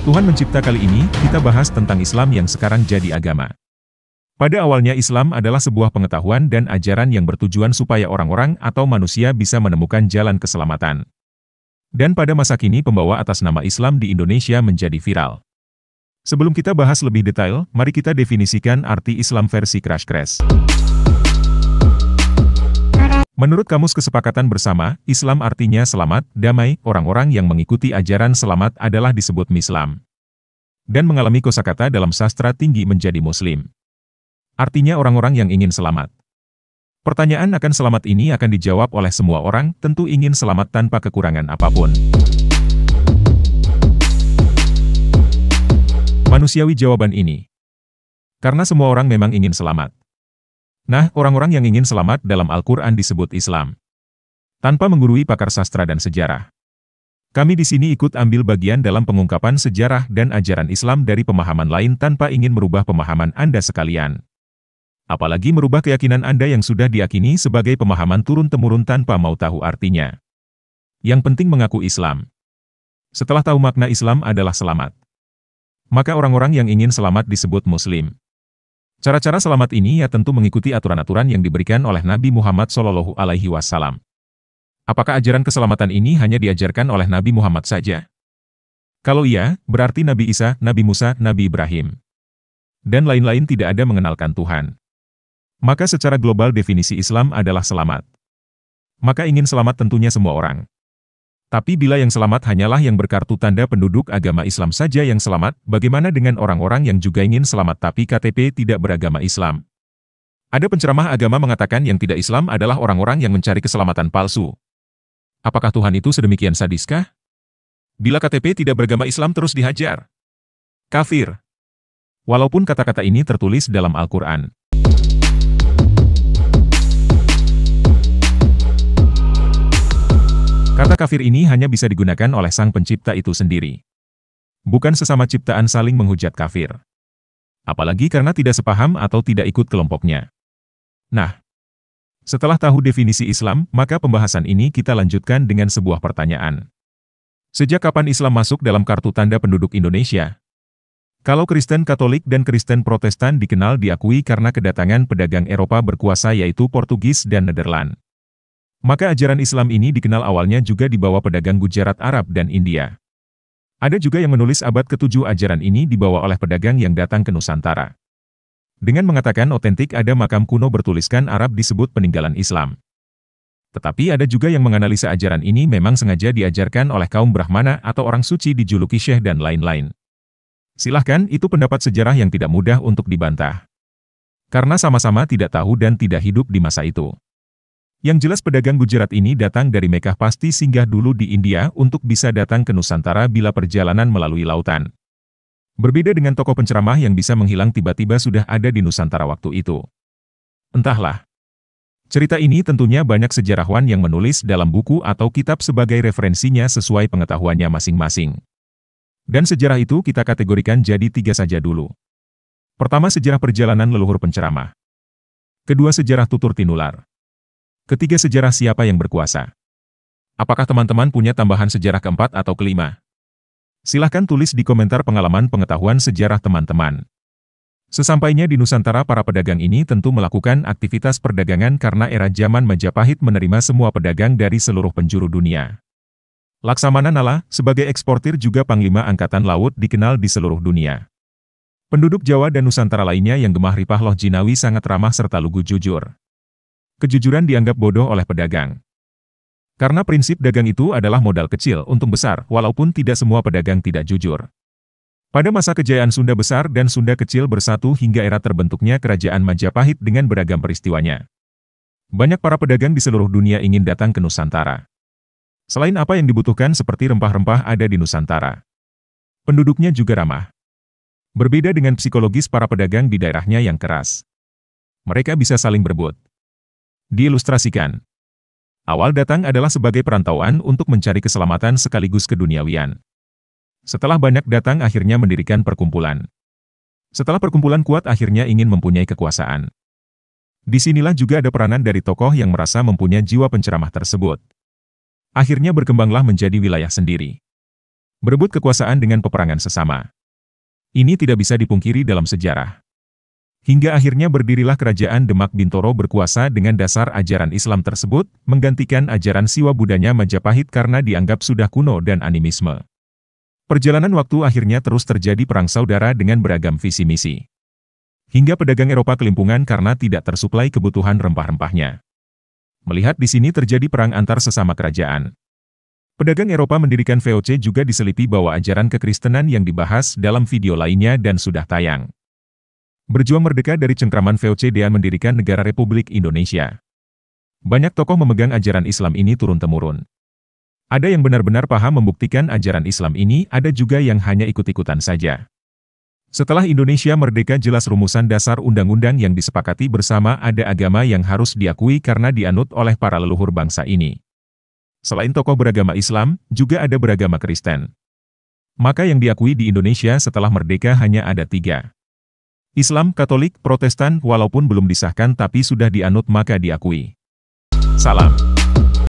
Tuhan Mencipta kali ini, kita bahas tentang Islam yang sekarang jadi agama. Pada awalnya Islam adalah sebuah pengetahuan dan ajaran yang bertujuan supaya orang-orang atau manusia bisa menemukan jalan keselamatan. Dan pada masa kini pembawa atas nama Islam di Indonesia menjadi viral. Sebelum kita bahas lebih detail, mari kita definisikan arti Islam versi Crash Crash. Menurut Kamus Kesepakatan Bersama, Islam artinya selamat, damai, orang-orang yang mengikuti ajaran selamat adalah disebut Mislam. Dan mengalami kosakata dalam sastra tinggi menjadi Muslim. Artinya orang-orang yang ingin selamat. Pertanyaan akan selamat ini akan dijawab oleh semua orang, tentu ingin selamat tanpa kekurangan apapun. Manusiawi jawaban ini. Karena semua orang memang ingin selamat. Nah, orang-orang yang ingin selamat dalam Al-Quran disebut Islam. Tanpa menggurui pakar sastra dan sejarah. Kami di sini ikut ambil bagian dalam pengungkapan sejarah dan ajaran Islam dari pemahaman lain tanpa ingin merubah pemahaman Anda sekalian. Apalagi merubah keyakinan Anda yang sudah diyakini sebagai pemahaman turun-temurun tanpa mau tahu artinya. Yang penting mengaku Islam. Setelah tahu makna Islam adalah selamat. Maka orang-orang yang ingin selamat disebut Muslim. Cara-cara selamat ini ya tentu mengikuti aturan-aturan yang diberikan oleh Nabi Muhammad SAW. Apakah ajaran keselamatan ini hanya diajarkan oleh Nabi Muhammad saja? Kalau iya, berarti Nabi Isa, Nabi Musa, Nabi Ibrahim, dan lain-lain tidak ada mengenalkan Tuhan. Maka secara global definisi Islam adalah selamat. Maka ingin selamat tentunya semua orang. Tapi bila yang selamat hanyalah yang berkartu tanda penduduk agama Islam saja yang selamat, bagaimana dengan orang-orang yang juga ingin selamat tapi KTP tidak beragama Islam? Ada penceramah agama mengatakan yang tidak Islam adalah orang-orang yang mencari keselamatan palsu. Apakah Tuhan itu sedemikian sadiskah? Bila KTP tidak beragama Islam terus dihajar? Kafir. Walaupun kata-kata ini tertulis dalam Al-Quran. Kata kafir ini hanya bisa digunakan oleh Sang Pencipta itu sendiri. Bukan sesama ciptaan saling menghujat kafir. Apalagi karena tidak sepaham atau tidak ikut kelompoknya. Nah, setelah tahu definisi Islam, maka pembahasan ini kita lanjutkan dengan sebuah pertanyaan. Sejak kapan Islam masuk dalam kartu tanda penduduk Indonesia? Kalau Kristen Katolik dan Kristen Protestan dikenal diakui karena kedatangan pedagang Eropa berkuasa yaitu Portugis dan Nederland. Maka ajaran Islam ini dikenal awalnya juga dibawa pedagang Gujarat Arab dan India. Ada juga yang menulis abad ke-7 ajaran ini dibawa oleh pedagang yang datang ke Nusantara. Dengan mengatakan otentik ada makam kuno bertuliskan Arab disebut peninggalan Islam. Tetapi ada juga yang menganalisa ajaran ini memang sengaja diajarkan oleh kaum Brahmana atau orang suci dijuluki Syekh dan lain-lain. Silahkan, itu pendapat sejarah yang tidak mudah untuk dibantah. Karena sama-sama tidak tahu dan tidak hidup di masa itu. Yang jelas pedagang Gujarat ini datang dari Mekah pasti singgah dulu di India untuk bisa datang ke Nusantara bila perjalanan melalui lautan. Berbeda dengan tokoh penceramah yang bisa menghilang tiba-tiba sudah ada di Nusantara waktu itu. Entahlah. Cerita ini tentunya banyak sejarawan yang menulis dalam buku atau kitab sebagai referensinya sesuai pengetahuannya masing-masing. Dan sejarah itu kita kategorikan jadi 3 saja dulu. Pertama sejarah perjalanan leluhur penceramah. Kedua sejarah tutur tinular. Ketiga sejarah siapa yang berkuasa. Apakah teman-teman punya tambahan sejarah keempat atau kelima? Silahkan tulis di komentar pengalaman pengetahuan sejarah teman-teman. Sesampainya di Nusantara para pedagang ini tentu melakukan aktivitas perdagangan karena era zaman Majapahit menerima semua pedagang dari seluruh penjuru dunia. Laksamana Nala, sebagai eksportir juga Panglima Angkatan Laut dikenal di seluruh dunia. Penduduk Jawa dan Nusantara lainnya yang gemah ripah loh jinawi sangat ramah serta lugu jujur. Kejujuran dianggap bodoh oleh pedagang. Karena prinsip dagang itu adalah modal kecil untung besar, walaupun tidak semua pedagang tidak jujur. Pada masa kejayaan Sunda Besar dan Sunda Kecil bersatu hingga era terbentuknya Kerajaan Majapahit dengan beragam peristiwanya. Banyak para pedagang di seluruh dunia ingin datang ke Nusantara. Selain apa yang dibutuhkan seperti rempah-rempah ada di Nusantara. Penduduknya juga ramah. Berbeda dengan psikologis para pedagang di daerahnya yang keras. Mereka bisa saling berebut. Diilustrasikan. Awal datang adalah sebagai perantauan untuk mencari keselamatan sekaligus keduniawian. Setelah banyak datang akhirnya mendirikan perkumpulan. Setelah perkumpulan kuat akhirnya ingin mempunyai kekuasaan. Disinilah juga ada peranan dari tokoh yang merasa mempunyai jiwa penceramah tersebut. Akhirnya berkembanglah menjadi wilayah sendiri. berebut kekuasaan dengan peperangan sesama. Ini tidak bisa dipungkiri dalam sejarah. Hingga akhirnya berdirilah kerajaan Demak Bintoro berkuasa dengan dasar ajaran Islam tersebut, menggantikan ajaran Siwa Budanya Majapahit karena dianggap sudah kuno dan animisme. Perjalanan waktu akhirnya terus terjadi perang saudara dengan beragam visi misi. Hingga pedagang Eropa kelimpungan karena tidak tersuplai kebutuhan rempah-rempahnya. Melihat di sini terjadi perang antar sesama kerajaan. Pedagang Eropa mendirikan VOC juga diselipi bahwa ajaran kekristenan yang dibahas dalam video lainnya dan sudah tayang. Berjuang merdeka dari cengkraman VOC dan mendirikan negara Republik Indonesia. Banyak tokoh memegang ajaran Islam ini turun-temurun. Ada yang benar-benar paham membuktikan ajaran Islam ini, ada juga yang hanya ikut-ikutan saja. Setelah Indonesia merdeka jelas rumusan dasar undang-undang yang disepakati bersama ada agama yang harus diakui karena dianut oleh para leluhur bangsa ini. Selain tokoh beragama Islam, juga ada beragama Kristen. Maka yang diakui di Indonesia setelah merdeka hanya ada 3. Islam, Katolik, Protestan, walaupun belum disahkan tapi sudah dianut maka diakui. Salam.